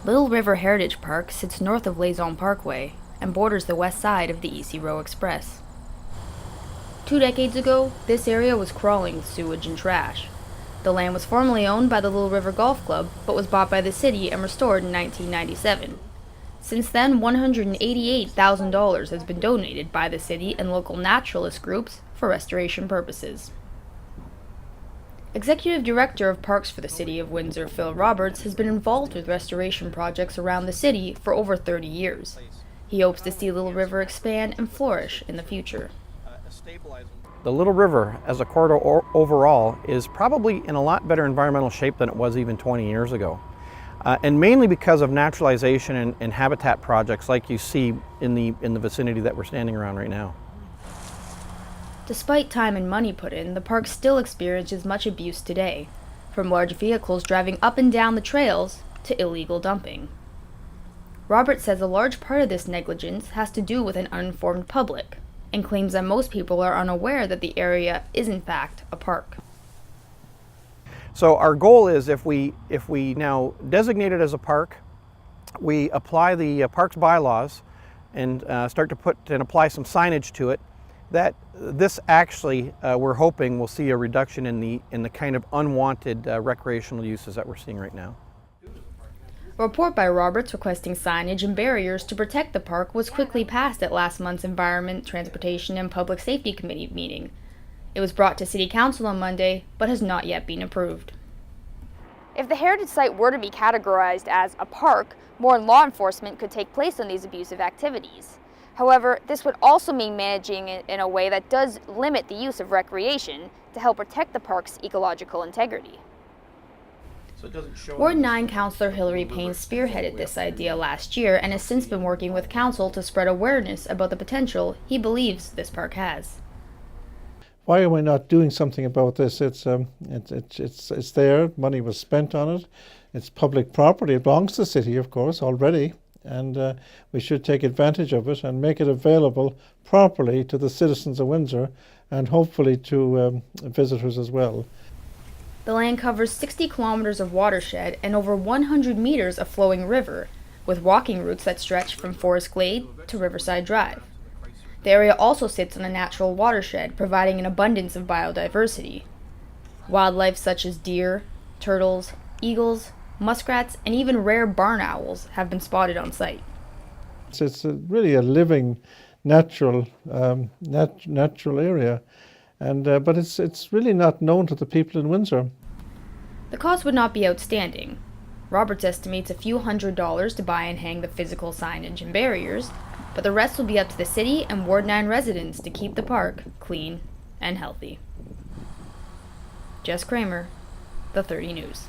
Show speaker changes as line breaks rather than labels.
Little River Heritage Park sits north of Lauzon Parkway and borders the west side of the EC Row Express. 2 decades ago, this area was crawling with sewage and trash. The land was formerly owned by the Little River Golf Club, but was bought by the city and restored in 1997. Since then, $188,000 has been donated by the city and local naturalist groups for restoration purposes. Executive Director of Parks for the City of Windsor, Phil Roberts, has been involved with restoration projects around the city for over 30 years. He hopes to see Little River expand and flourish in the future.
The Little River, as a corridor overall, is probably in a lot better environmental shape than it was even 20 years ago. And mainly because of naturalization and habitat projects like you see in the vicinity that we're standing around right now.
Despite time and money put in, the park still experiences much abuse today, from large vehicles driving up and down the trails to illegal dumping. Roberts says a large part of this negligence has to do with an uninformed public, and claims that most people are unaware that the area is in fact a park.
So our goal is, if we now designate it as a park, we apply the parks bylaws and start to put and apply some signage to it, that this actually, we're hoping, will see a reduction in the kind of unwanted recreational uses that we're seeing right now.
A report by Roberts requesting signage and barriers to protect the park was quickly passed at last month's Environment, Transportation, and Public Safety Committee meeting. It was brought to City Council on Monday, but has not yet been approved.
If the heritage site were to be categorized as a park, more law enforcement could take place on these abusive activities. However, this would also mean managing it in a way that does limit the use of recreation to help protect the park's ecological integrity.
Ward 9 Councillor Hilary Payne spearheaded this idea last year and has since been working with Council to spread awareness about the potential he believes this park has.
Why are we not doing something about this? It's there. Money was spent on it. It's public property. It belongs to the city, of course, already, and we should take advantage of it and make it available properly to the citizens of Windsor and hopefully to visitors as well.
The land covers 60 kilometers of watershed and over 100 meters of flowing river, with walking routes that stretch from Forest Glade to Riverside Drive. The area also sits on a natural watershed, providing an abundance of biodiversity. Wildlife such as deer, turtles, eagles, muskrats, and even rare barn owls have been spotted on site.
It's really a living, natural area, and but it's really not known to the people in Windsor.
The cost would not be outstanding. Roberts estimates a few $100s to buy and hang the physical signage and barriers, but the rest will be up to the city and Ward 9 residents to keep the park clean and healthy. Jess Kramer, The 30 News.